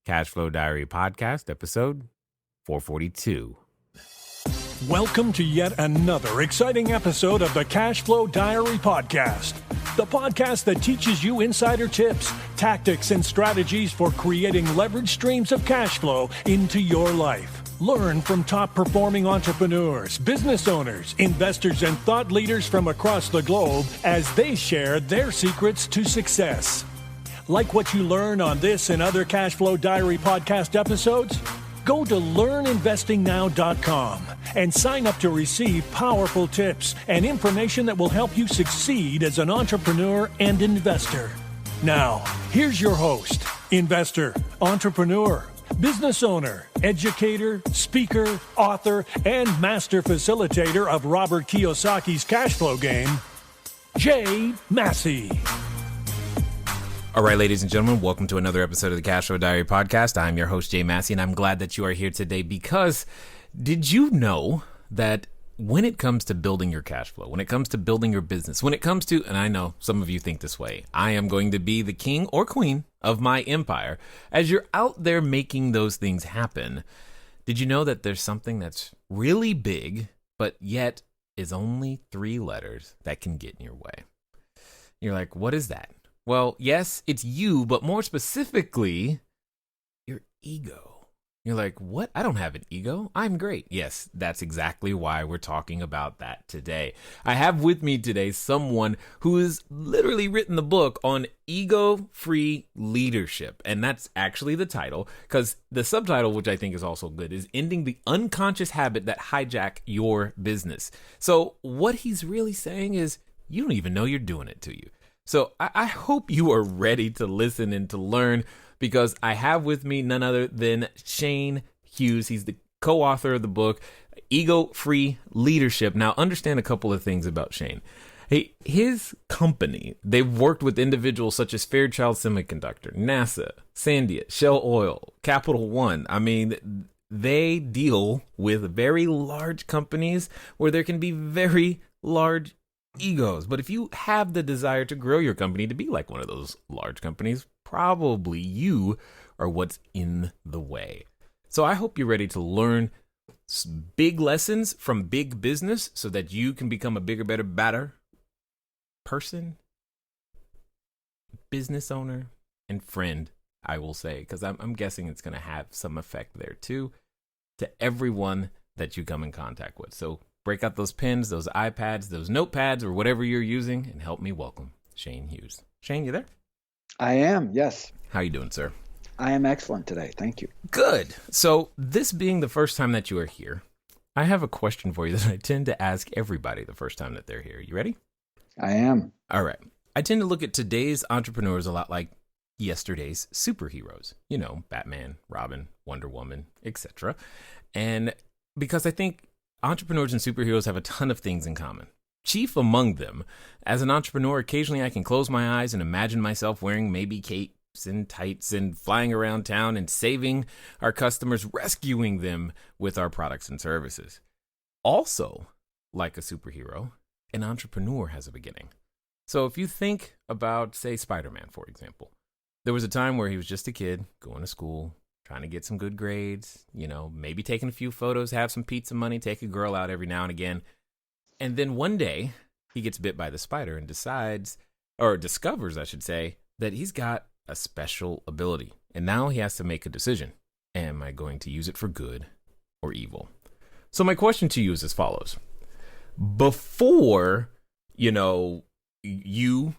Cash Flow Diary Podcast, episode 442. Welcome to yet another exciting episode of the Cash Flow Diary Podcast, the podcast that teaches you insider tips, tactics, and strategies for creating leverage streams of cash flow into your life. Learn from top-performing entrepreneurs, business owners, investors, and thought leaders from across the globe as they share their secrets to success. Like what you learn on this and other Cash Flow Diary podcast episodes? Go to learninvestingnow.com and sign up to receive powerful tips and information that will help you succeed as an entrepreneur and investor. Now, here's your host, investor, entrepreneur, business owner, educator, speaker, author, and master facilitator of Robert Kiyosaki's cash flow game, Jay Massey. All right, ladies and gentlemen, welcome to another episode of the Cash Flow Diary Podcast. I'm your host, Jay Massey, and I'm glad that you are here today because did you know that when it comes to building your cash flow, when it comes to building your business, when it comes to, and I know some of you think this way, I am going to be the king or queen of my empire. As you're out there making those things happen, did you know that there's something that's really big, but yet is only 3 letters that can get in your way? You're like, what is that? Well, yes, it's you, but more specifically, your ego. You're like, what? I don't have an ego. I'm great. Yes, that's exactly why we're talking about that today. I have with me today someone who has literally written the book on ego-free leadership. And that's actually the title, because the subtitle, which I think is also good, is Ending the Unconscious Habit That Hijack Your Business. So what he's really saying is, you don't even know you're doing it to you. So I hope you are ready to listen and to learn, because I have with me none other than Shayne Hughes. He's the co-author of the book, Ego-Free Leadership. Now, understand a couple of things about Shayne. His company, they've worked with individuals such as Fairchild Semiconductor, NASA, Sandia, Shell Oil, Capital One. I mean, they deal with very large companies where there can be very large egos. But if you have the desire to grow your company to be like one of those large companies, probably you are what's in the way. So I hope you're ready to learn big lessons from big business so that you can become a bigger, better, better person, business owner, and friend, I will say, because I'm guessing it's going to have some effect there too, to everyone that you come in contact with. So break out those pens, those iPads, those notepads, or whatever you're using, and help me welcome Shayne Hughes. Shayne, you there? I am, yes. How you doing, sir? I am excellent today. Thank you. Good. So this being the first time that you are here, I have a question for you that I tend to ask everybody the first time that they're here. You ready? I am. All right. I tend to look at today's entrepreneurs a lot like yesterday's superheroes. You know, Batman, Robin, Wonder Woman, etc. And because I think entrepreneurs and superheroes have a ton of things in common. Chief among them, as an entrepreneur, occasionally I can close my eyes and imagine myself wearing maybe capes and tights and flying around town and saving our customers, rescuing them with our products and services. Also, like a superhero, an entrepreneur has a beginning. So if you think about, say, Spider-Man, for example, there was a time where he was just a kid going to school, trying to get some good grades, you know, maybe taking a few photos, have some pizza money, take a girl out every now and again. And then one day he gets bit by the spider and decides, or discovers, I should say, that he's got a special ability. And now he has to make a decision. Am I going to use it for good or evil? So my question to you is as follows. Before, you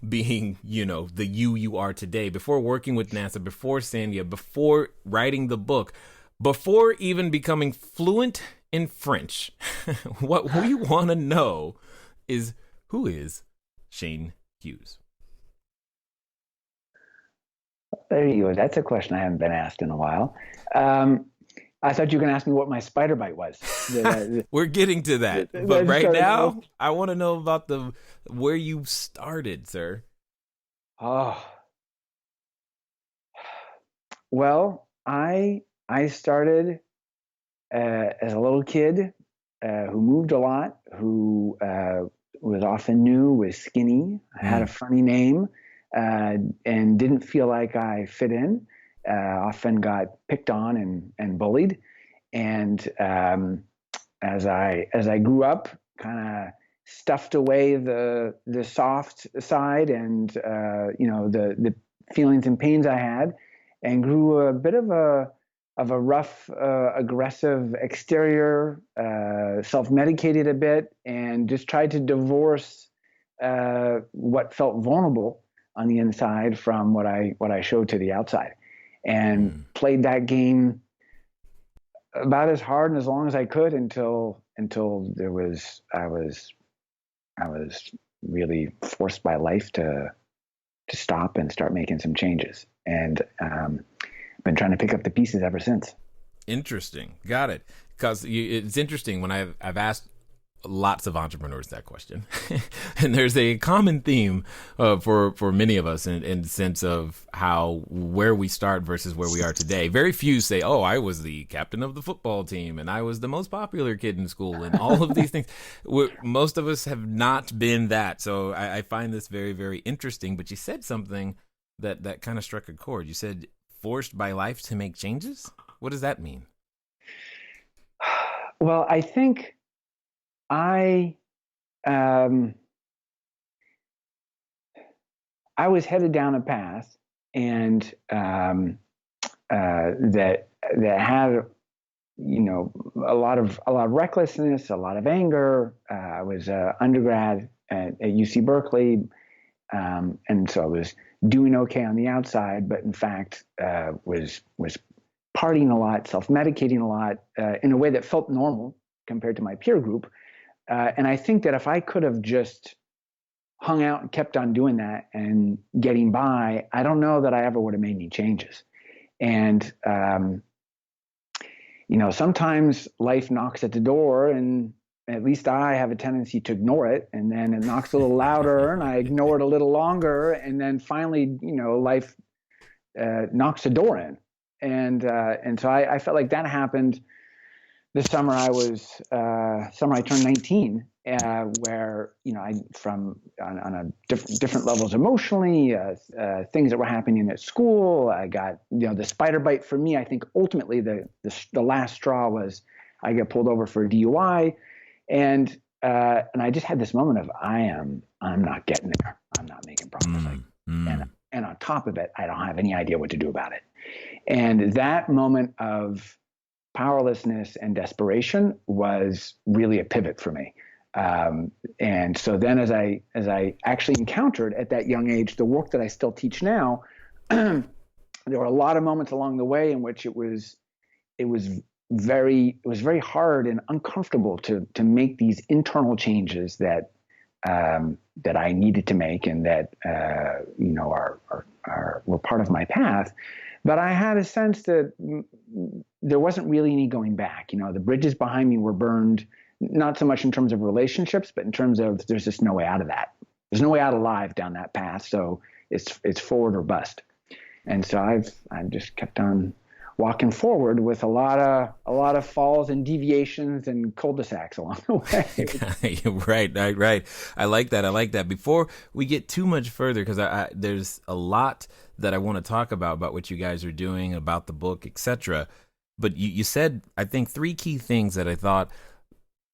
being, the you are today, before working with NASA, before Sandia, before writing the book, before even becoming fluent in French, what we want to know is, who is Shayne Hughes? There you go. That's a question I haven't been asked in a while. I thought you were going to ask me what my spider bite was. We're getting to that. But right now, I want to know about where you started, sir. Oh. Well, I started as a little kid who moved a lot, who was often new, was skinny, had a funny name, and didn't feel like I fit in. often got picked on and bullied. And as I grew up, kind of stuffed away the soft side and the feelings and pains I had, and grew a bit of a rough, aggressive exterior, self-medicated a bit, and just tried to divorce what felt vulnerable on the inside from what I showed to the outside, and played that game about as hard and as long as I could until I was really forced by life to stop and start making some changes, and been trying to pick up the pieces ever since. Interesting. Got it. Because it's interesting when I've asked lots of entrepreneurs that question, and there's a common theme for many of us in the sense of where we start versus where we are today. Very few say, "Oh, I was the captain of the football team, and I was the most popular kid in school," and all of these things. Most of us have not been that. So I find this very, very interesting. But you said something that kind of struck a chord. You said, "Forced by life to make changes." What does that mean? Well, I think I was headed down a path, and that had a lot of recklessness, a lot of anger. I was an undergrad at UC Berkeley, and so I was doing okay on the outside, but in fact was partying a lot, self-medicating a lot, in a way that felt normal compared to my peer group. And I think that if I could have just hung out and kept on doing that and getting by, I don't know that I ever would have made any changes. And, sometimes life knocks at the door, and at least I have a tendency to ignore it. And then it knocks a little louder, and I ignore it a little longer. And then finally, life knocks the door in. And so I felt like that happened the summer I turned 19, where on a different levels emotionally, things that were happening at school. I got the spider bite for me. I think ultimately the last straw was I got pulled over for a DUI, and I just had this moment of I'm not getting there. I'm not making progress. And on top of it, I don't have any idea what to do about it. And that moment of powerlessness and desperation was really a pivot for me. And so then as I actually encountered at that young age the work that I still teach now, there were a lot of moments along the way in which it was very hard and uncomfortable to make these internal changes that I needed to make, and that were part of my path. But I had a sense that there wasn't really any going back. The bridges behind me were burned, not so much in terms of relationships, but in terms of there's just no way out of that. There's no way out alive down that path. So it's forward or bust. And so I've just kept on walking forward with a lot of falls and deviations and cul-de-sacs along the way. Right. I like that. Before we get too much further, because there's a lot that I want to talk about what you guys are doing, about the book, etc. But you said, I think, 3 key things that I thought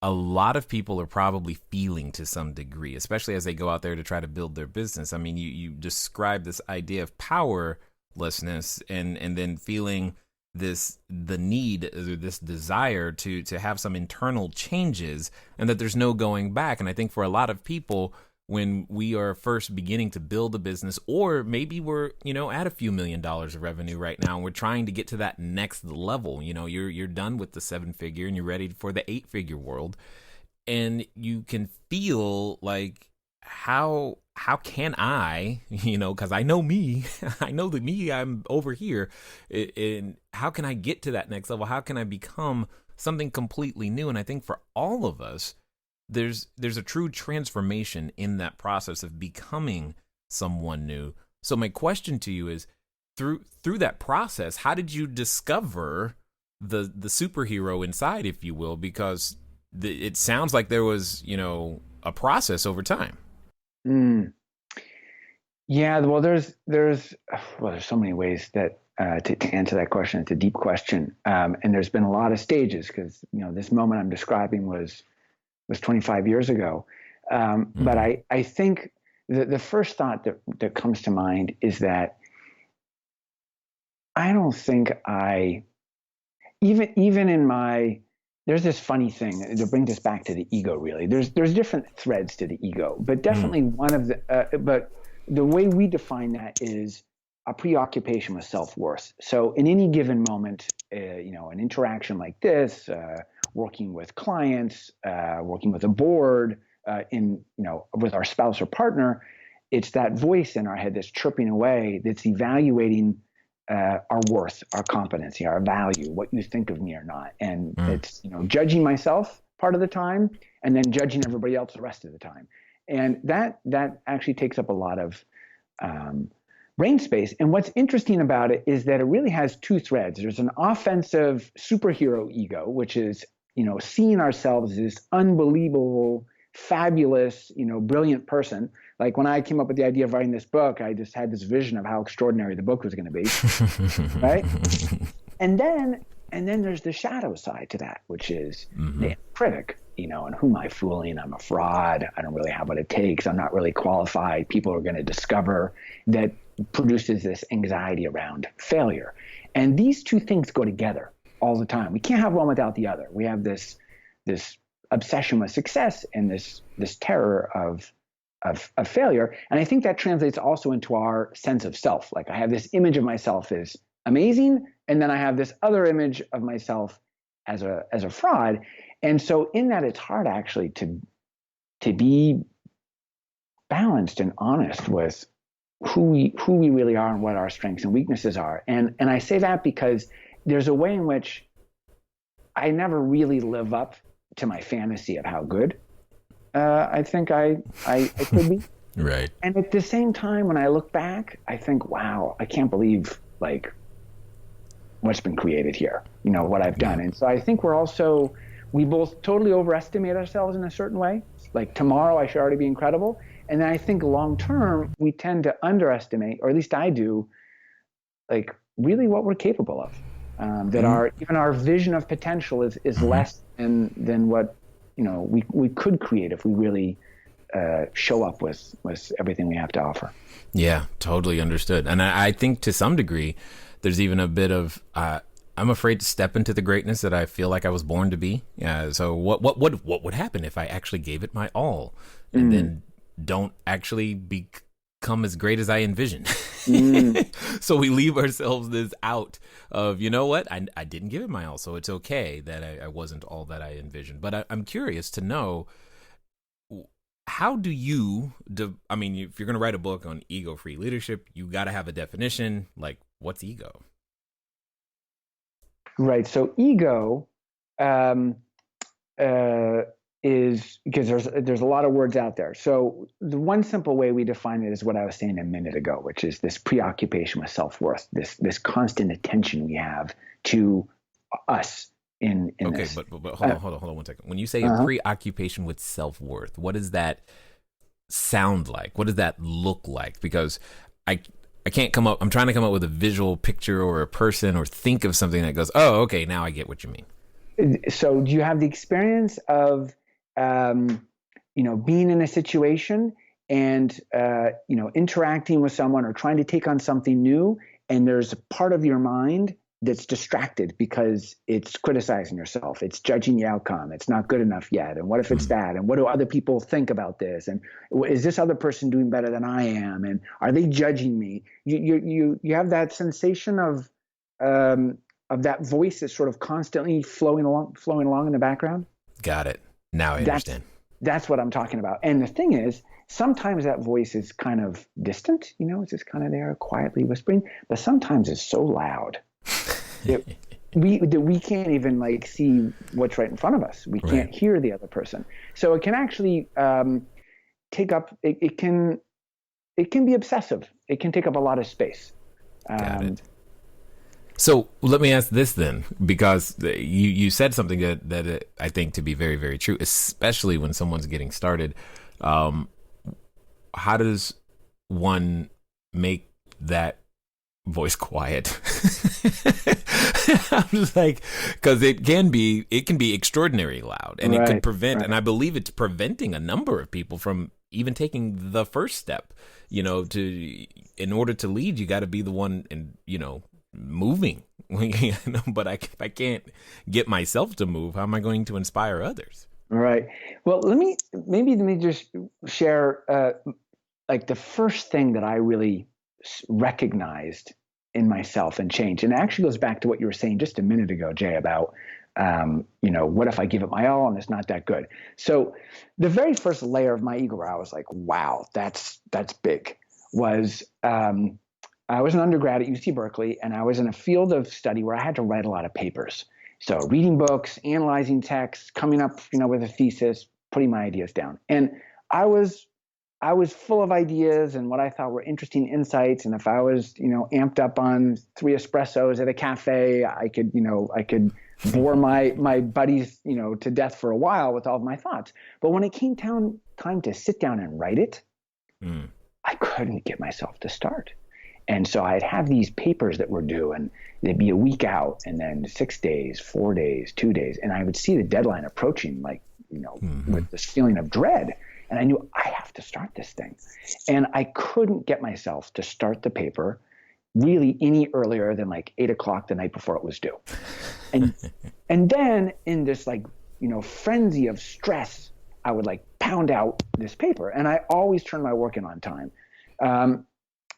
a lot of people are probably feeling to some degree, especially as they go out there to try to build their business. I mean, you described this idea of powerlessness and then feeling the need, or this desire to have some internal changes, and that there's no going back. And I think for a lot of people, when we are first beginning to build a business, or maybe we're, at a few $1 million of revenue right now, and we're trying to get to that next level, you're done with the 7-figure and you're ready for the 8-figure world. And you can feel like, how can I, because I know me, I'm over here, and how can I get to that next level? How can I become something completely new? And I think for all of us, there's a true transformation in that process of becoming someone new. So my question to you is, through that process, how did you discover the superhero inside, if you will? Because it sounds like there was, a process over time. Yeah, well, there's so many ways that to answer that question. It's a deep question. And there's been a lot of stages because, this moment I'm describing was 25 years ago. But I think the first thought that comes to mind is that I don't think even in there's this funny thing that brings us back to the ego, really. There's different threads to the ego, but definitely one of but the way we define that is a preoccupation with self-worth. So in any given moment, an interaction like this, working with clients, working with a board, with our spouse or partner, it's that voice in our head that's chirping away, that's evaluating our worth, our competency, our value, what you think of me or not. And it's, judging myself part of the time and then judging everybody else the rest of the time. And that actually takes up a lot of brain space. And what's interesting about it is that it really has two threads. There's an offensive superhero ego, which is, seeing ourselves as this unbelievable, fabulous, brilliant person. Like when I came up with the idea of writing this book, I just had this vision of how extraordinary the book was going to be, right? And then there's the shadow side to that, which is the critic, and who am I fooling? I'm a fraud. I don't really have what it takes. I'm not really qualified. People are going to discover that produces this anxiety around failure. And these two things go together all the time. We can't have one without the other. We have this obsession with success and this terror of failure. And I think that translates also into our sense of self. Like I have this image of myself as amazing, and then I have this other image of myself as a fraud. And so in that, it's hard actually to be balanced and honest with who we really are and what our strengths and weaknesses are. And I say that because there's a way in which I never really live up to my fantasy of how good I think I could be. Right. And at the same time, when I look back, I think, wow, I can't believe what's been created here, what I've done. And so I think we both totally overestimate ourselves in a certain way. Like tomorrow I should already be incredible. And then I think long term, we tend to underestimate, or at least I do, like really what we're capable of. That even our vision of potential is less than what we could create if we really show up with everything we have to offer. Yeah, totally understood. And I think to some degree, there's even a bit of I'm afraid to step into the greatness that I feel like I was born to be. So what would happen if I actually gave it my all and then don't actually become as great as I envisioned? So we leave ourselves this out of, I didn't give it my all, so it's okay that I wasn't all that I envisioned. But I'm curious to know, how do you, if you're going to write a book on ego-free leadership, you got to have a definition. Like, what's ego? Right. So ego is, because there's a lot of words out there. So the one simple way we define it is what I was saying a minute ago, which is this preoccupation with self-worth, this constant attention we have to us in okay, this. But hold on 1 second. When you say a preoccupation with self-worth, what does that sound like? What does that look like? Because I can't I'm trying to come up with a visual picture or a person or think of something that goes, oh, okay, now I get what you mean. So do you have the experience of being in a situation and, interacting with someone or trying to take on something new, and there's a part of your mind that's distracted because it's criticizing yourself. It's judging the outcome. It's not good enough yet. And what if it's that? And what do other people think about this? And is this other person doing better than I am? And are they judging me? You have that sensation of that voice that's sort of constantly flowing along in the background. Got it. Now I understand. That's what I'm talking about. And the thing is, sometimes that voice is kind of distant, it's just kind of there quietly whispering, but sometimes it's so loud that we can't even see what's right in front of us. We can't hear the other person. So it can actually take up, it can be obsessive. It can take up a lot of space. Got it. So let me ask this then, because you said something that I think to be very, very true, especially when someone's getting started. How does one make that voice quiet. I'm just like, because it can be extraordinarily loud, and it could prevent, and I believe it's preventing a number of people from even taking the first step. You know, in order to lead, you got to be the one, and moving. But if I can't get myself to move, how am I going to inspire others? Right. Well, let me just share like the first thing that I really recognized in myself and changed. And it actually goes back to what you were saying just a minute ago, Jay, about, what if I give it my all and it's not that good? So the very first layer of my ego where I was like, wow, that's big, was I was an undergrad at UC Berkeley, and I was in a field of study where I had to write a lot of papers. So reading books, analyzing texts, coming up, with a thesis, putting my ideas down. And I was full of ideas and what I thought were interesting insights. And if I was, amped up on 3 espressos at a cafe, I could bore my buddies, to death for a while with all of my thoughts. But when it came time to sit down and write it, I couldn't get myself to start. And so I'd have these papers that were due, and they'd be a week out, and then 6 days, 4 days, 2 days. And I would see the deadline approaching, like, with this feeling of dread. And I knew I have to start this thing. And I couldn't get myself to start the paper really any earlier than like 8 o'clock the night before it was due. And then in this frenzy of stress, I would pound out this paper. And I always turned my work in on time.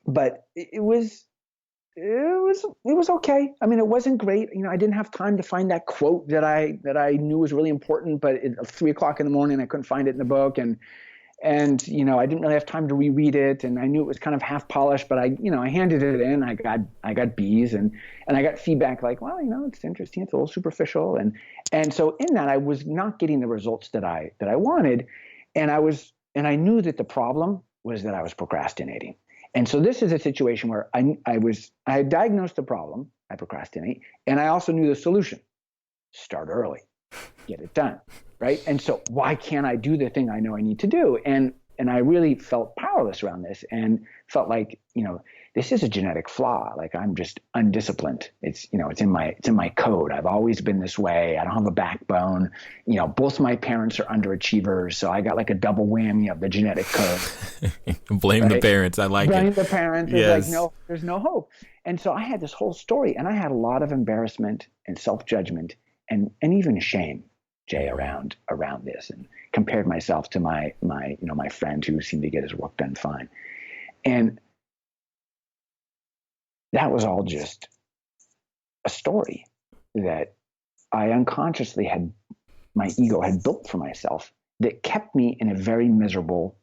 But it was okay. I mean, it wasn't great. I didn't have time to find that quote that I knew was really important, but at 3 o'clock in the morning, I couldn't find it in the book. And I didn't really have time to reread it. And I knew it was kind of half polished, but I handed it in. I got B's, and I got feedback like, well, it's interesting. It's a little superficial. And so in that, I was not getting the results that I wanted. And I knew that the problem was that I was procrastinating. And so this is a situation where I had diagnosed the problem, I procrastinate, and I also knew the solution. Start early, get it done, right? And so why can't I do the thing I know I need to do? And I really felt powerless around this, and felt like, this is a genetic flaw. Like, I'm just undisciplined. It's in my code. I've always been this way. I don't have a backbone. Both my parents are underachievers, so I got like a double whammy of the genetic code. Blame the parents. I like Blame it. the parents. Yes. It's like, no, there's no hope. And so I had this whole story, and I had a lot of embarrassment and self-judgment and even shame, Jay, around this, and compared myself to my friend who seemed to get his work done fine. And that was all just a story that I unconsciously my ego had built for myself that kept me in a very miserable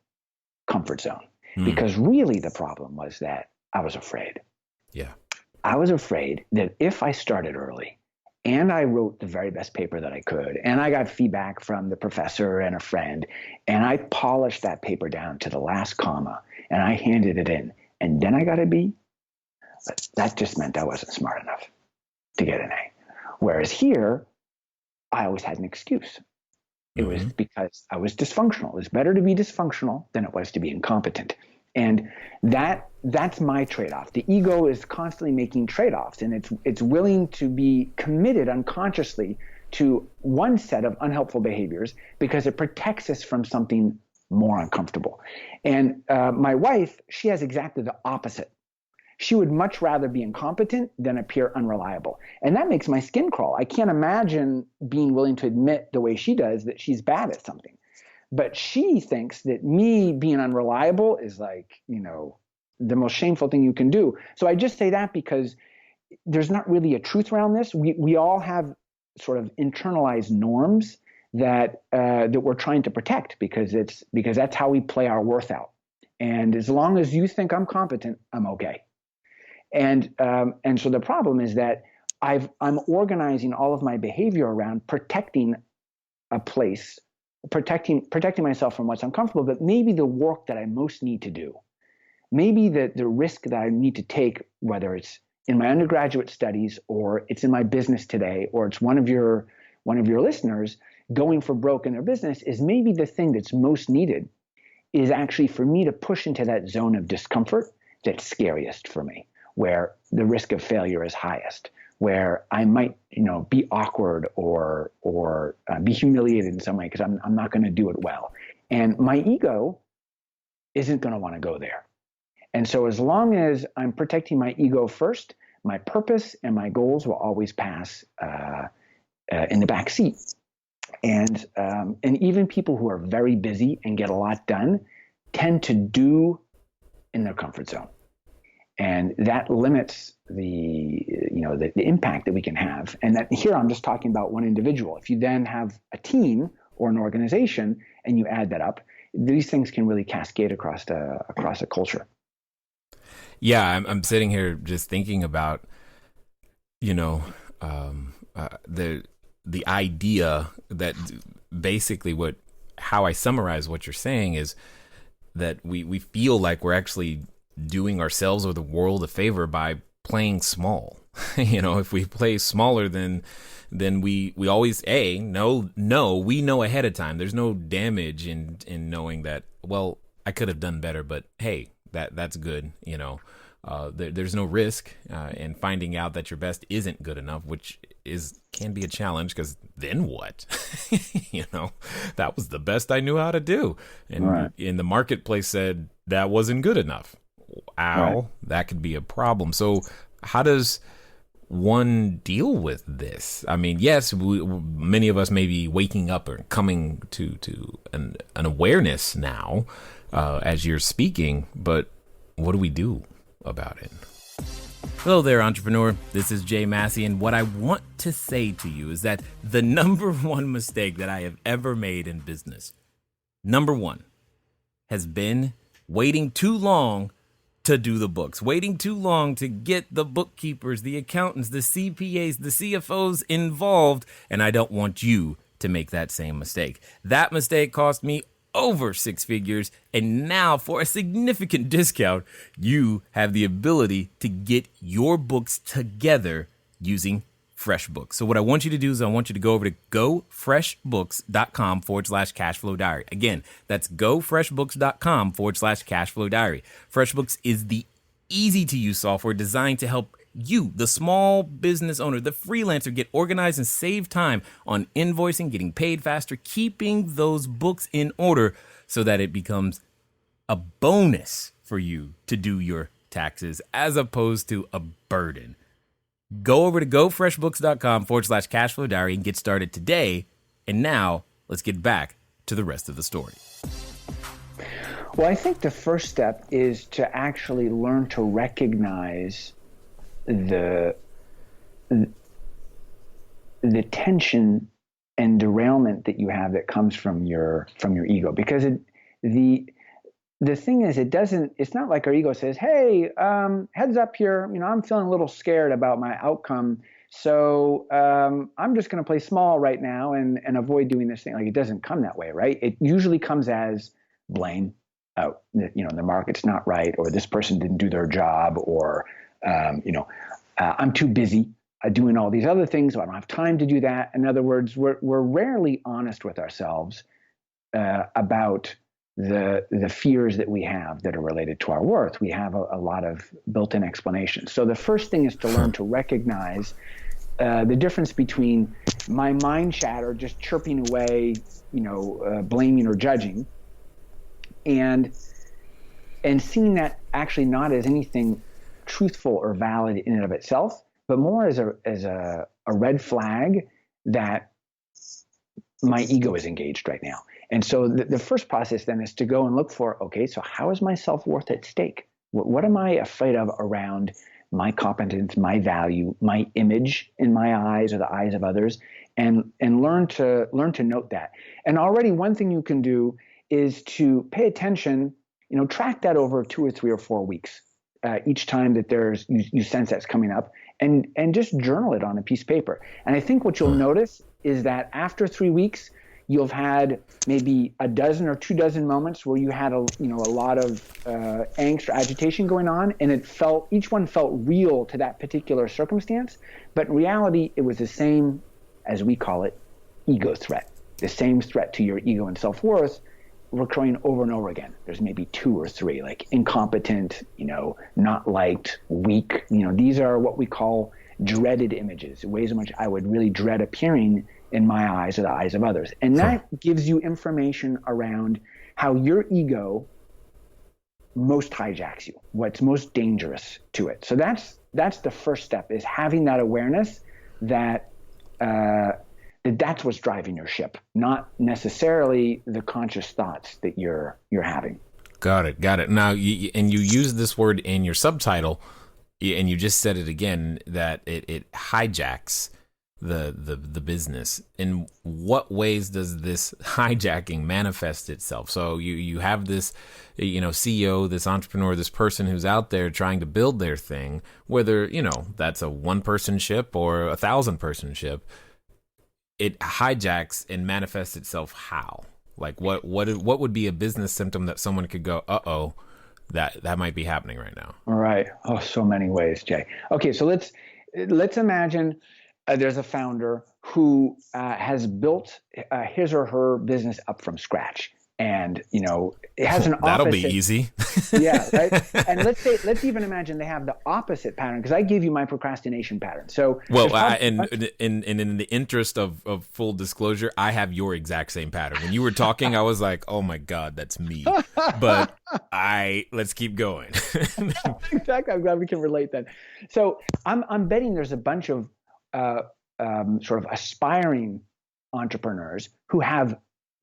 comfort zone. Because really the problem was that I was afraid. Yeah. I was afraid that if I started early and I wrote the very best paper that I could, and I got feedback from the professor and a friend, and I polished that paper down to the last comma, and I handed it in, and then I got a B, that just meant I wasn't smart enough to get an A. Whereas here, I always had an excuse. It was because I was dysfunctional. It was better to be dysfunctional than it was to be incompetent. And that's my trade-off. The ego is constantly making trade-offs, and it's willing to be committed unconsciously to one set of unhelpful behaviors because it protects us from something more uncomfortable. And my wife, she has exactly the opposite. She would much rather be incompetent than appear unreliable. And that makes my skin crawl. I can't imagine being willing to admit the way she does that she's bad at something. But she thinks that me being unreliable is like, the most shameful thing you can do. So I just say that because there's not really a truth around this. We all have sort of internalized norms that we're trying to protect because that's how we play our worth out. And as long as you think I'm competent, I'm okay. And so the problem is that I'm organizing all of my behavior around protecting a place, protecting myself from what's uncomfortable, but maybe the work that I most need to do, maybe the risk that I need to take, whether it's in my undergraduate studies or it's in my business today, or it's one of your listeners going for broke in their business, is maybe the thing that's most needed is actually for me to push into that zone of discomfort that's scariest for me, where the risk of failure is highest, where I might, be awkward or be humiliated in some way because I'm not going to do it well. And my ego isn't going to want to go there. And so as long as I'm protecting my ego first, my purpose and my goals will always pass in the back seat. And even people who are very busy and get a lot done tend to do in their comfort zone. And that limits the impact that we can have. And that here I'm just talking about one individual. If you then have a team or an organization and you add that up, these things can really cascade across a culture. Yeah, I'm sitting here just thinking about, the idea that basically how I summarize what you're saying is that we feel like we're actually doing ourselves or the world a favor by playing small. If we play smaller, then we always we know ahead of time. There's no damage in knowing that, well, I could have done better, but hey, that's good. There's no risk in finding out that your best isn't good enough, which can be a challenge, because then what? That was the best I knew how to do, and in the marketplace said that wasn't good enough. That could be a problem. So how does one deal with this? I mean, yes, many of us may be waking up or coming to an awareness now as you're speaking, but what do we do about it? Hello there, entrepreneur. This is Jay Massey, and what I want to say to you is that the number one mistake that I have ever made in business, number one, has been waiting too long to do the books, waiting too long to get the bookkeepers, the accountants, the CPAs, the CFOs involved, and I don't want you to make that same mistake. That mistake cost me over 6 figures, and now for a significant discount, you have the ability to get your books together using FreshBooks. So what I want you to do is I want you to go over to gofreshbooks.com/cashflow diary. Again, that's gofreshbooks.com/cashflow diary. FreshBooks is the easy to use software designed to help you, the small business owner, the freelancer, get organized and save time on invoicing, getting paid faster, keeping those books in order so that it becomes a bonus for you to do your taxes as opposed to a burden. Go over to gofreshbooks.com/cashflow diary and get started today. And now let's get back to the rest of the story. Well, I think the first step is to actually learn to recognize the tension and derailment that you have that comes from your ego, because the thing is, it's not like our ego says, hey, heads up here, I'm feeling a little scared about my outcome, so I'm just going to play small right now and avoid doing this thing. Like, it doesn't come that way, right? It usually comes as blame. The market's not right, or this person didn't do their job, or I'm too busy doing all these other things, so I don't have time to do that. In other words, we're rarely honest with ourselves about the fears that we have that are related to our worth. We have a lot of built-in explanations. So the first thing is to learn to recognize the difference between my mind chatter just chirping away, blaming or judging, and seeing that actually not as anything truthful or valid in and of itself, but more as a red flag that my ego is engaged right now. And so the first process then is to go and look for, okay, so how is my self-worth at stake? What am I afraid of around my competence, my value, my image in my eyes or the eyes of others, and learn to note that. And already one thing you can do is to pay attention, track that over 2 or 3 or 4 weeks. Each time that you sense that's coming up, and just journal it on a piece of paper. And I think what you'll notice is that after 3 weeks, you'll have had maybe a dozen or 24 moments where you had a lot of angst or agitation going on, and each one felt real to that particular circumstance. But in reality, it was the same, as we call it, ego threat, the same threat to your ego and self-worth. recurring over and over again. There's maybe 2 or 3, like incompetent, not liked, weak. These are what we call dreaded images, ways in which I would really dread appearing in my eyes or the eyes of others. And that gives you information around how your ego most hijacks you, what's most dangerous to it. So that's the first step, is having that awareness that that's what's driving your ship, not necessarily the conscious thoughts that you're having. Got it. Now, you use this word in your subtitle, and you just said it again, that it hijacks the business. In what ways does this hijacking manifest itself? So you have this, CEO, this entrepreneur, this person who's out there trying to build their thing, whether, that's a 1-person ship or a 1,000-person ship. It hijacks and manifests itself how? Like what would be a business symptom that someone could go, uh-oh, that might be happening right now? All right. Oh, so many ways, Jay. Okay, so let's imagine there's a founder who has built his or her business up from scratch, and it has an that'll opposite. be easy. Yeah, right. And let's even imagine they have the opposite pattern, because I gave you my procrastination pattern. So in the interest of full disclosure, I have your exact same pattern. When you were talking, I was like, oh my God, that's me. But let's keep going. Exactly. I'm glad we can relate then. So I'm betting there's a bunch of sort of aspiring entrepreneurs who have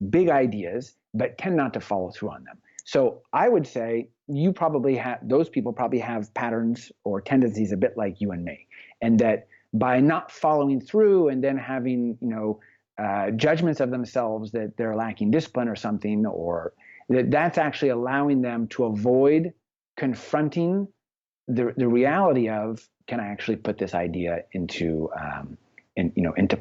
big ideas but tend not to follow through on them. So I would say those people probably have patterns or tendencies a bit like you and me, and that by not following through and then having judgments of themselves that they're lacking discipline or something, or that's actually allowing them to avoid confronting the reality of, can I actually put this idea into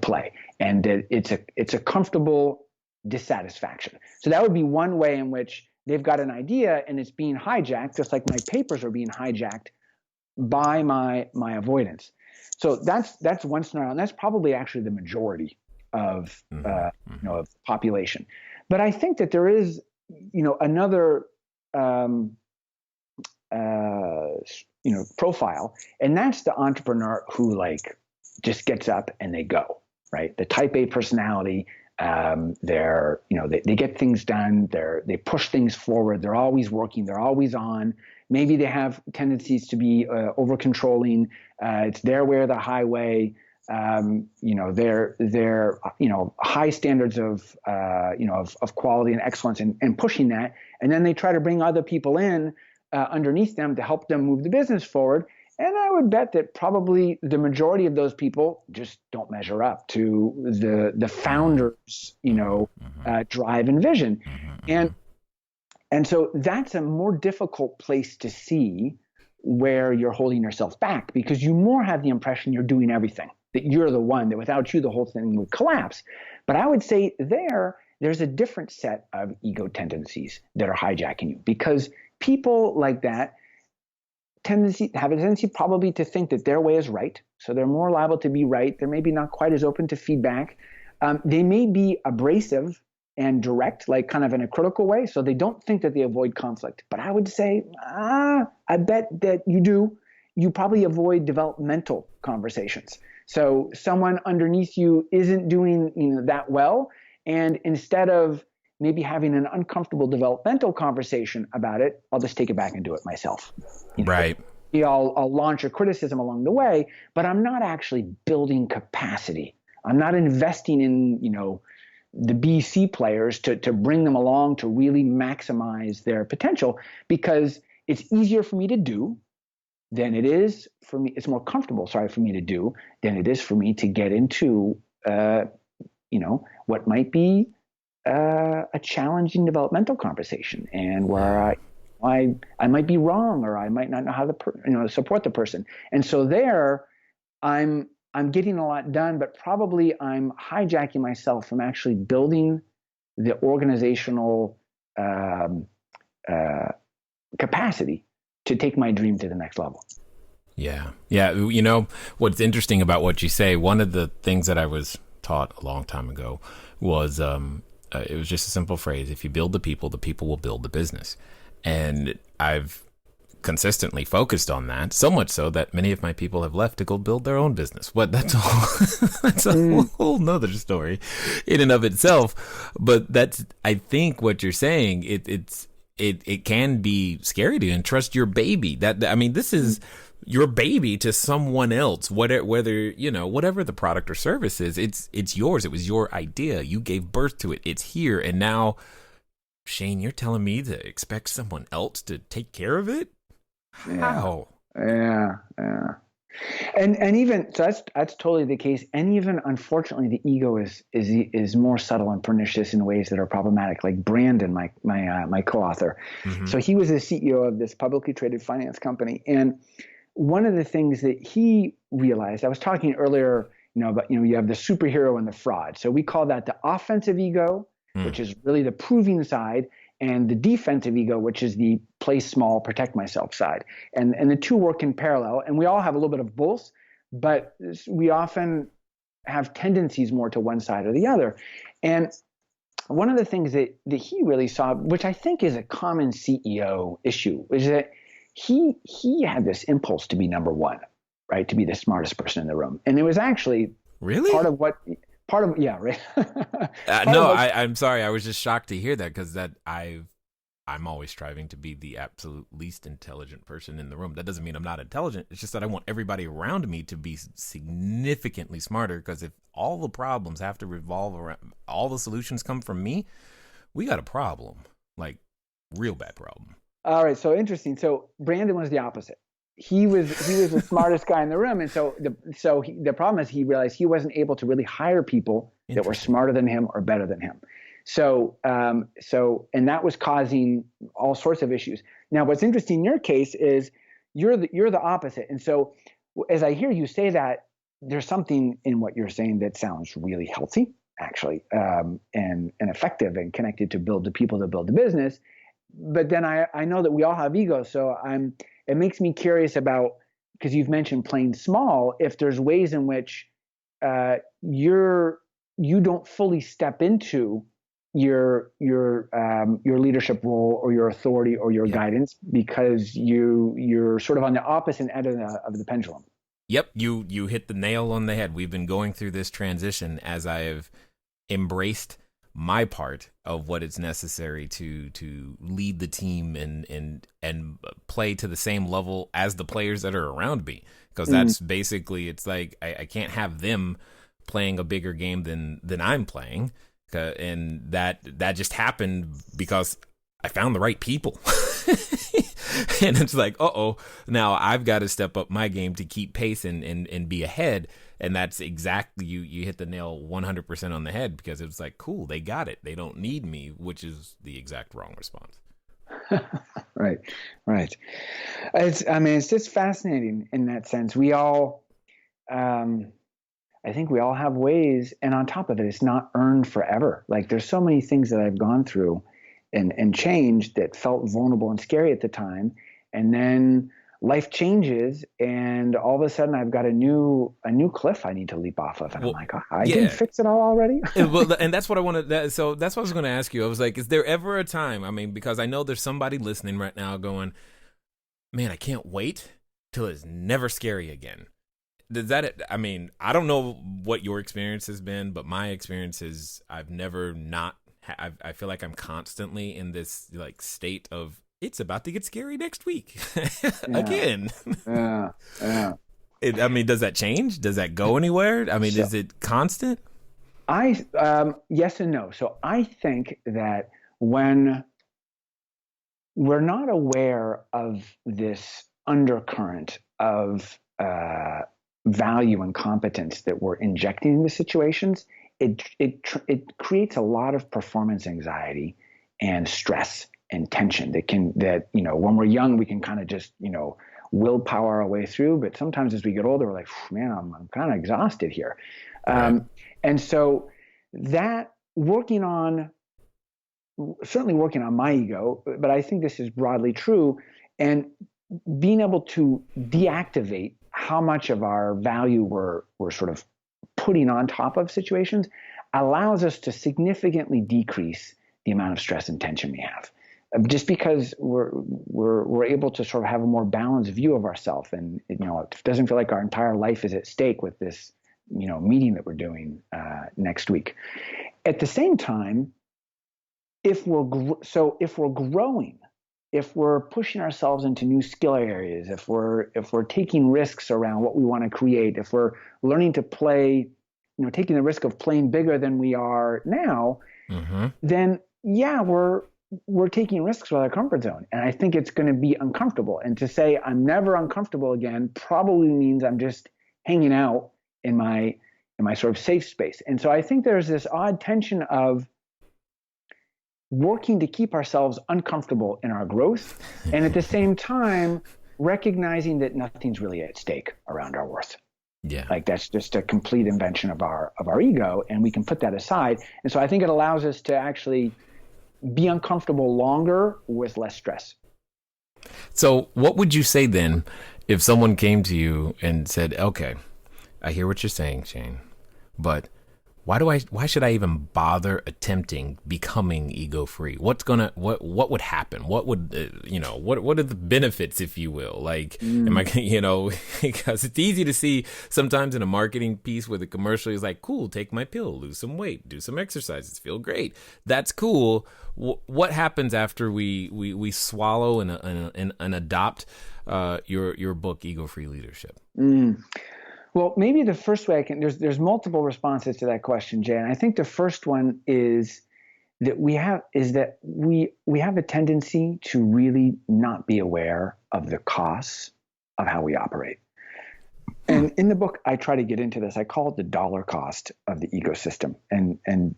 play? And that it's a comfortable dissatisfaction. So that would be one way in which they've got an idea and it's being hijacked, just like my papers are being hijacked by my avoidance. So that's one scenario, and that's probably actually the majority of of population. But I think that there is another profile, and that's the entrepreneur who just gets up and they go, right? The type A personality. They get things done. They push things forward. They're always working. They're always on. Maybe they have tendencies to be over controlling. It's their way or the highway. They're high standards of quality and excellence and pushing that. And then they try to bring other people in underneath them to help them move the business forward. And I would bet that probably the majority of those people just don't measure up to the founder's, drive and vision. And so that's a more difficult place to see where you're holding yourself back, because you more have the impression you're doing everything, that you're the one, that without you, the whole thing would collapse. But I would say there's a different set of ego tendencies that are hijacking you, because people like that have a tendency probably to think that their way is right. So they're more liable to be right. They're maybe not quite as open to feedback. They may be abrasive and direct, like kind of in a critical way. So they don't think that they avoid conflict. But I would say, I bet that you do. You probably avoid developmental conversations. So someone underneath you isn't doing that well. And instead of maybe having an uncomfortable developmental conversation about it, I'll just take it back and do it myself. Right. I'll launch a criticism along the way, but I'm not actually building capacity. I'm not investing in, the BC players to bring them along to really maximize their potential, because it's easier for me to do than it is for me. It's more comfortable, for me to do than it is for me to get into, what might be a challenging developmental conversation, and where I might be wrong, or I might not know how to support the person. And so there, I'm getting a lot done, but probably I'm hijacking myself from actually building the organizational capacity to take my dream to the next level. Yeah. What's interesting about what you say, one of the things that I was taught a long time ago was It was just a simple phrase: if you build the people will build the business. And I've consistently focused on that, so much so that many of my people have left to go build their own business. But that's that's a whole nother story in and of itself. But that's, I think what you're saying, it can be scary to entrust your baby. This is your baby to someone else, whether whatever the product or service is, it's yours. It was your idea. You gave birth to it. It's here. And now, Shayne, you're telling me to expect someone else to take care of it? How? Yeah. And even so, that's totally the case. And even unfortunately, the ego is more subtle and pernicious in ways that are problematic. Like Brandon, my co-author, so he was the CEO of this publicly traded finance company, and one of the things that he realized, I was talking earlier, about you have the superhero and the fraud. So we call that the offensive ego, which is really the proving side, and the defensive ego, which is the play small, protect myself side. And the two work in parallel. And we all have a little bit of both, but we often have tendencies more to one side or the other. And one of the things that he really saw, which I think is a common CEO issue, is that he had this impulse to be number one, right? To be the smartest person in the room. And it was actually really yeah, right. I'm sorry. I was just shocked to hear that, because I'm always striving to be the absolute least intelligent person in the room. That doesn't mean I'm not intelligent. It's just that I want everybody around me to be significantly smarter, because if all the problems have to revolve around, all the solutions come from me, we got a problem, like real bad problem. All right. So interesting. So Brandon was the opposite. He was the smartest guy in the room, and the problem is he realized he wasn't able to really hire people that were smarter than him or better than him. So and that was causing all sorts of issues. Now, what's interesting in your case is you're the opposite, and so as I hear you say that, there's something in what you're saying that sounds really healthy, actually, and effective and connected to build the people to build the business. But then I know that we all have egos, so it makes me curious about, because you've mentioned playing small, if there's ways in which you don't fully step into your leadership role or your authority or your guidance, because you're sort of on the opposite end of the pendulum. Yep, you hit the nail on the head. We've been going through this transition as I have embraced my part of what is necessary to lead the team and play to the same level as the players that are around me, because that's basically, it's like I can't have them playing a bigger game than I'm playing, and that just happened because I found the right people. And it's like, now I've got to step up my game to keep pace and be ahead. And that's exactly, you hit the nail 100% on the head, because it was like, cool, they got it. They don't need me, which is the exact wrong response. Right. It's just fascinating in that sense. We all, I think we all have ways, and on top of it, it's not earned forever. Like, there's so many things that I've gone through and changed that felt vulnerable and scary at the time. And then life changes, and all of a sudden I've got a new cliff I need to leap off of. And I'm like, I didn't fix it all already. And that's what I wanted. So that's what I was going to ask you. I was like, is there ever a time, because I know there's somebody listening right now going, man, I can't wait till it's never scary again. Does that, I don't know what your experience has been, but my experience is I've never not, I feel like I'm constantly in this like state of, it's about to get scary next week again. Yeah. Does that change? Does that go anywhere? Is it constant? Yes and no. So I think that when we're not aware of this undercurrent of value and competence that we're injecting into situations, it creates a lot of performance anxiety and stress and tension that when we're young, we can kind of just, willpower our way through. But sometimes as we get older, we're like, man, I'm kind of exhausted here. Right. And so that certainly working on my ego, but I think this is broadly true, and being able to deactivate how much of our value we're sort of putting on top of situations allows us to significantly decrease the amount of stress and tension we have. Just because we're able to sort of have a more balanced view of ourselves, and it doesn't feel like our entire life is at stake with this meeting that we're doing next week. At the same time, if we're growing, if we're pushing ourselves into new skill areas, if we're taking risks around what we want to create, if we're learning to play, taking the risk of playing bigger than we are now, then yeah, we're taking risks with our comfort zone. And I think it's going to be uncomfortable. And to say I'm never uncomfortable again probably means I'm just hanging out in my sort of safe space. And so I think there's this odd tension of working to keep ourselves uncomfortable in our growth, and at the same time recognizing that nothing's really at stake around our worth. Yeah. Like that's just a complete invention of our ego, and we can put that aside. And so I think it allows us to actually be uncomfortable longer with less stress. So what would you say then if someone came to you and said, okay, I hear what you're saying, Shayne, but why should I even bother attempting becoming ego-free? What would happen? What would, what are the benefits, if you will? Like, am I, because it's easy to see sometimes in a marketing piece where the commercial is like, cool, take my pill, lose some weight, do some exercises, feel great. That's cool. What happens after we swallow and adopt your book, Ego-Free Leadership? Well, maybe the first way there's multiple responses to that question, Jay. And I think the first one is that we have a tendency to really not be aware of the costs of how we operate. And in the book, I try to get into this. I call it the dollar cost of the ecosystem. And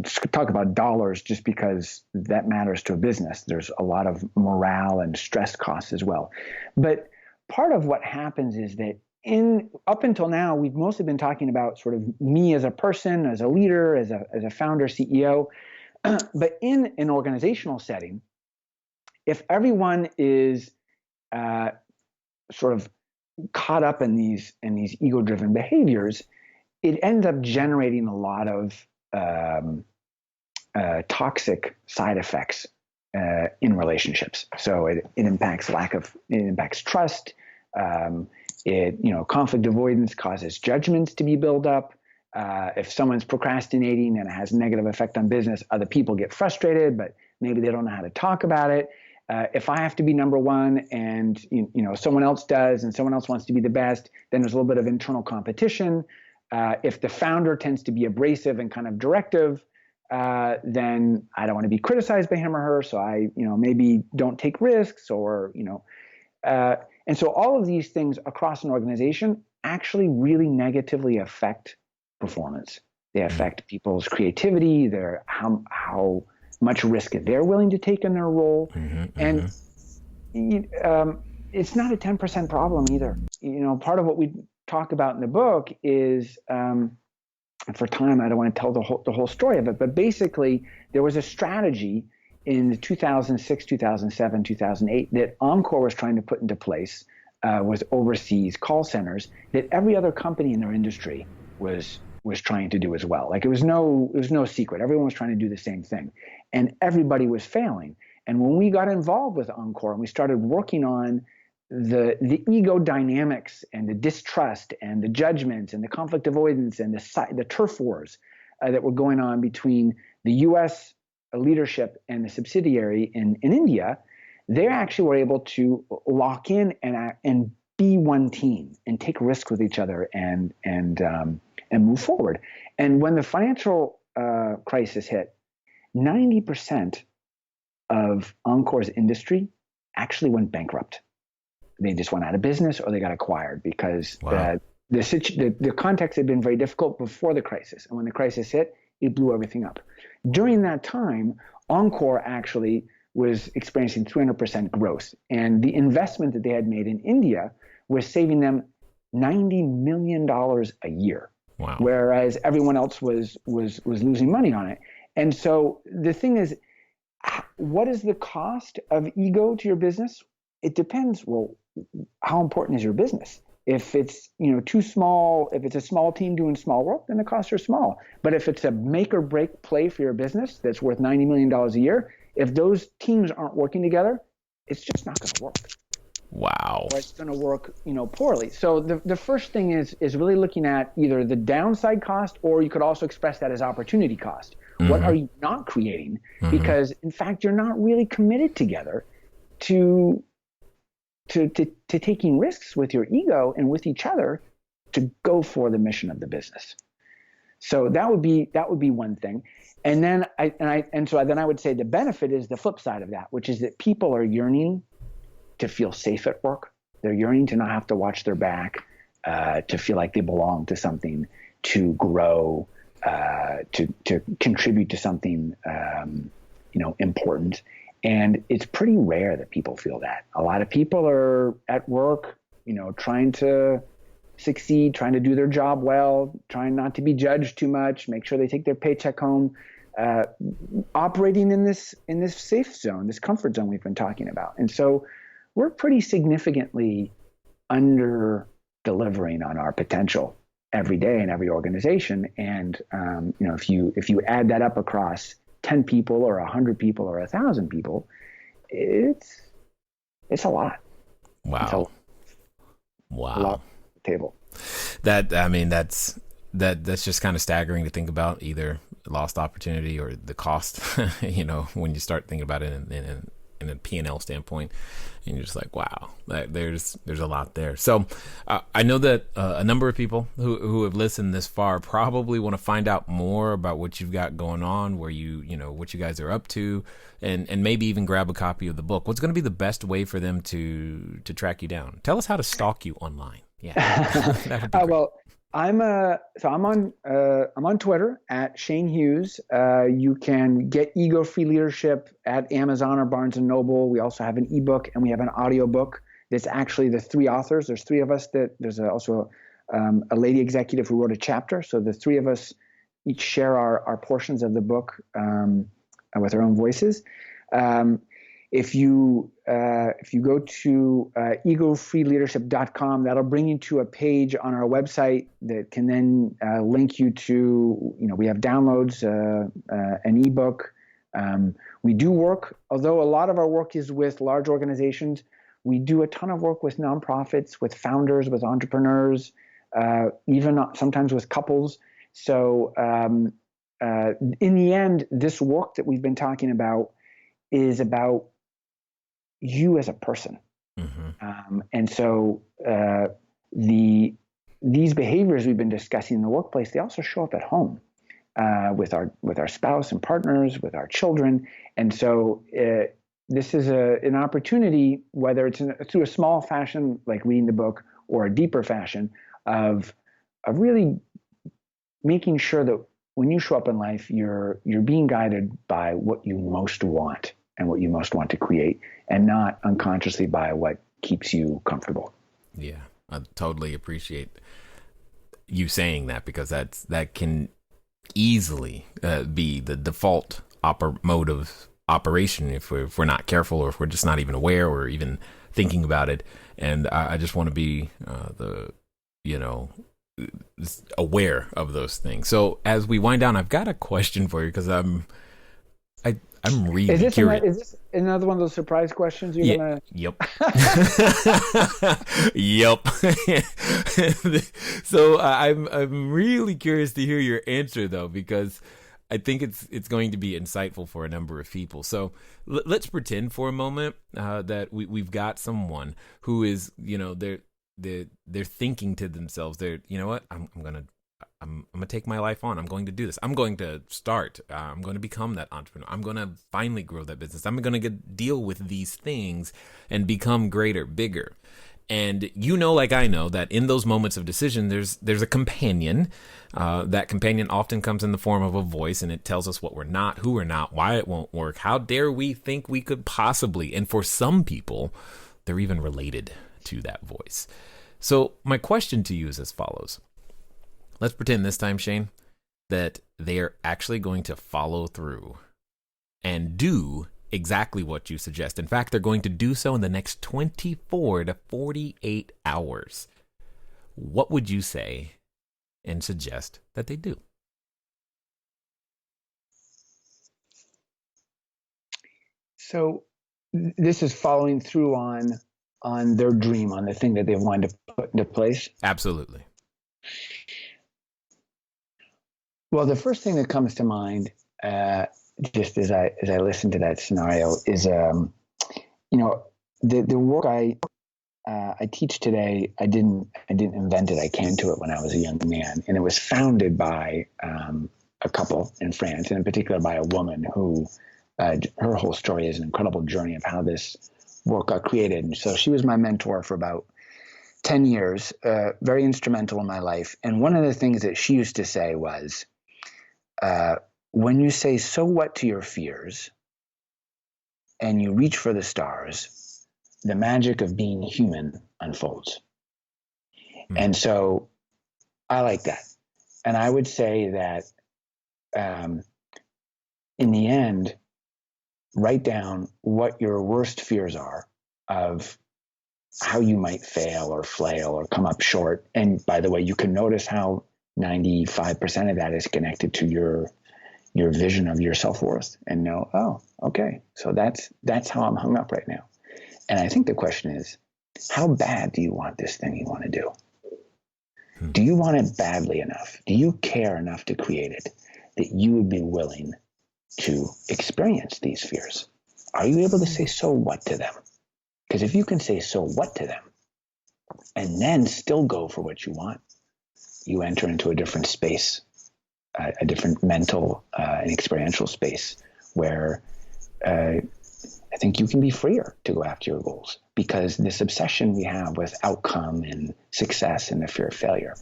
just talk about dollars just because that matters to a business. There's a lot of morale and stress costs as well. But part of what happens is that up until now, we've mostly been talking about sort of me as a person, as a leader, as a founder, CEO. But in an organizational setting, if everyone is sort of caught up in these ego-driven behaviors, it ends up generating a lot of toxic side effects in relationships. So it impacts trust. Conflict avoidance causes judgments to be built up. If someone's procrastinating and it has a negative effect on business, other people get frustrated, but maybe they don't know how to talk about it. If I have to be number one and someone else does and someone else wants to be the best, then there's a little bit of internal competition. If the founder tends to be abrasive and kind of directive, then I don't want to be criticized by him or her. So I maybe don't take risks and so all of these things across an organization actually really negatively affect performance. They affect people's creativity, how much risk they're willing to take in their role. And it's not a 10% problem either. Part of what we talk about in the book is, and for time, I don't want to tell the whole story of it, but basically there was a strategy in 2006, 2007, 2008 that Encore was trying to put into place with overseas call centers that every other company in their industry was trying to do as well. Like it was no secret. Everyone was trying to do the same thing, and everybody was failing. And when we got involved with Encore and we started working on the ego dynamics and the distrust and the judgments and the conflict avoidance and the turf wars that were going on between the U.S. leadership and the subsidiary in India, they actually were able to lock in and be one team and take risks with each other and move forward. And when the financial crisis hit, 90% of Encore's industry actually went bankrupt. They just went out of business or they got acquired because the context had been very difficult before the crisis. And when the crisis hit, it blew everything up. During that time, Encore actually was experiencing 300% growth. And the investment that they had made in India was saving them $90 million a year. Wow. Whereas everyone else was losing money on it. And so the thing is, what is the cost of ego to your business? It depends. Well, how important is your business? If it's, too small, if it's a small team doing small work, then the costs are small. But if it's a make or break play for your business that's worth $90 million a year, if those teams aren't working together, it's just not going to work. Wow. Or it's going to work, poorly. So the first thing is really looking at either the downside cost, or you could also express that as opportunity cost. What are you not creating? Because in fact, you're not really committed together to taking risks with your ego and with each other to go for the mission of the business. So that would be one thing. And then I would say the benefit is the flip side of that, which is that people are yearning to feel safe at work. They're yearning to not have to watch their back, to feel like they belong to something, to grow, to contribute to something, important. And it's pretty rare that people feel that. A lot of people are at work, trying to succeed, trying to do their job well, trying not to be judged too much, make sure they take their paycheck home, operating in this safe zone, this comfort zone we've been talking about. And so we're pretty significantly under delivering on our potential every day in every organization. And, if you add that up across 10 people or 100 people or 1,000 people, it's a lot. Wow. A lot on the table. That's just kind of staggering to think about, either lost opportunity or the cost, when you start thinking about it in a P&L standpoint, and you're just like, wow, there's a lot there. So I know that a number of people who have listened this far probably want to find out more about what you've got going on, where what you guys are up to, and maybe even grab a copy of the book. What's going to be the best way for them to track you down? Tell us how to stalk you online. Yeah. That would be great. Well, I'm on Twitter at Shayne Hughes. You can get Ego Free Leadership at Amazon or Barnes and Noble. We also have an ebook and we have an audio book. That's actually the three authors. There's three of us. There's also a lady executive who wrote a chapter. So the three of us each share our portions of the book with our own voices. If you go to egofreeleadership.com, that'll bring you to a page on our website that can then link you to, we have downloads, an ebook. We do work, although a lot of our work is with large organizations, we do a ton of work with nonprofits, with founders, with entrepreneurs, even sometimes with couples. So in the end, this work that we've been talking about is about you as a person. And so these behaviors we've been discussing in the workplace, they also show up at home with our spouse and partners, with our children. And so this is an opportunity, whether it's through a small fashion like reading the book, or a deeper fashion of really making sure that when you show up in life, you're being guided by what you most want and what you most want to create, and not unconsciously by what keeps you comfortable. Yeah, I totally appreciate you saying that, because that can easily be the default mode of operation if we're not careful, or if we're just not even aware or even thinking about it. And I just want to be aware of those things. So as we wind down, I've got a question for you, because I'm really curious. Is this another one of those surprise questions you're gonna? Yep. Yep. So I'm really curious to hear your answer, though, because I think it's going to be insightful for a number of people. So let's pretend for a moment that we've got someone who is, they're thinking to themselves, you know what, I'm gonna take my life on. I'm going to do this. I'm going to start. I'm going to become that entrepreneur. I'm going to finally grow that business. I'm going to deal with these things and become greater, bigger. And like I know, that in those moments of decision, there's a companion. That companion often comes in the form of a voice, and it tells us what we're not, who we're not, why it won't work. How dare we think we could possibly? And for some people, they're even related to that voice. So my question to you is as follows. Let's pretend this time, Shayne, that they are actually going to follow through and do exactly what you suggest. In fact, they're going to do so in the next 24 to 48 hours. what would you say and suggest that they do? So this is following through on their dream, on the thing that they wanted to put into place. Absolutely. Well, the first thing that comes to mind, just as I listen to that scenario, is the work I teach today. I didn't invent it. I came to it when I was a young man, and it was founded by a couple in France, and in particular by a woman who her whole story is an incredible journey of how this work got created. And so she was my mentor for about 10 years, very instrumental in my life. And one of the things that she used to say was, when you say so what to your fears and you reach for the stars, the magic of being human unfolds. And so I like that. And I would say that in the end, write down what your worst fears are of how you might fail or flail or come up short. And by the way, you can notice how 95% of that is connected to your vision of your self-worth, and know, oh, okay, so that's how I'm hung up right now. And I think the question is, how bad do you want this thing you want to do? Do you want it badly enough? Do you care enough to create it that you would be willing to experience these fears? Are you able to say so what to them? Because if you can say so what to them and then still go for what you want, you enter into a different space, a different mental and experiential space where I think you can be freer to go after your goals, because this obsession we have with outcome and success and the fear of failure,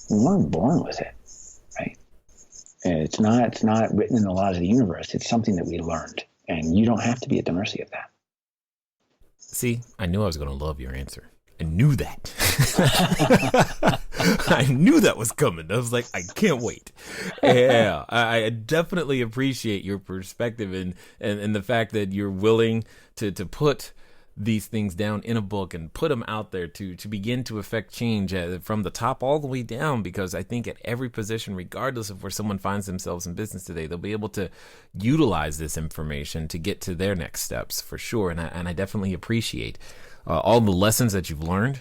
we weren't born with it, right? It's not written in the laws of the universe. It's something that we learned, and you don't have to be at the mercy of that. See, I knew I was going to love your answer. I knew that. I knew that was coming. I was like, I can't wait. Yeah, I definitely appreciate your perspective and the fact that you're willing to put these things down in a book and put them out there to begin to affect change from the top all the way down, because I think at every position, regardless of where someone finds themselves in business today, they'll be able to utilize this information to get to their next steps for sure. And I definitely appreciate all the lessons that you've learned,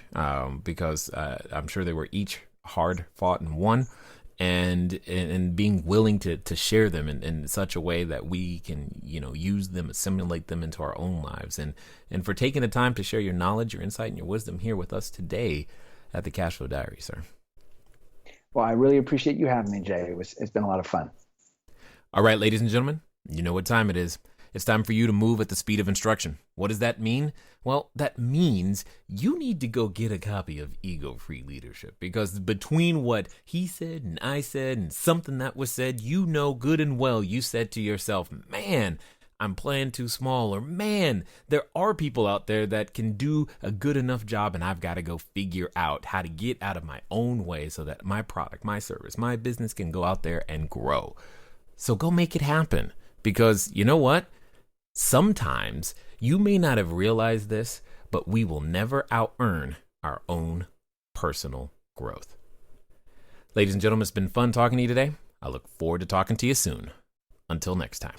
because I'm sure they were each hard fought and won, and being willing to share them in such a way that we can, use them, assimilate them into our own lives, and for taking the time to share your knowledge, your insight, and your wisdom here with us today at the Cashflow Diary, sir. Well, I really appreciate you having me, Jay. It's been a lot of fun. All right, ladies and gentlemen, you know what time it is. It's time for you to move at the speed of instruction. What does that mean? Well, that means you need to go get a copy of Ego-Free Leadership, because between what he said and I said and something that was said, good and well you said to yourself, man, I'm playing too small, or man, there are people out there that can do a good enough job, and I've got to go figure out how to get out of my own way so that my product, my service, my business can go out there and grow. So go make it happen, because you know what? Sometimes you may not have realized this, but we will never out-earn our own personal growth. Ladies and gentlemen, it's been fun talking to you today. I look forward to talking to you soon. Until next time.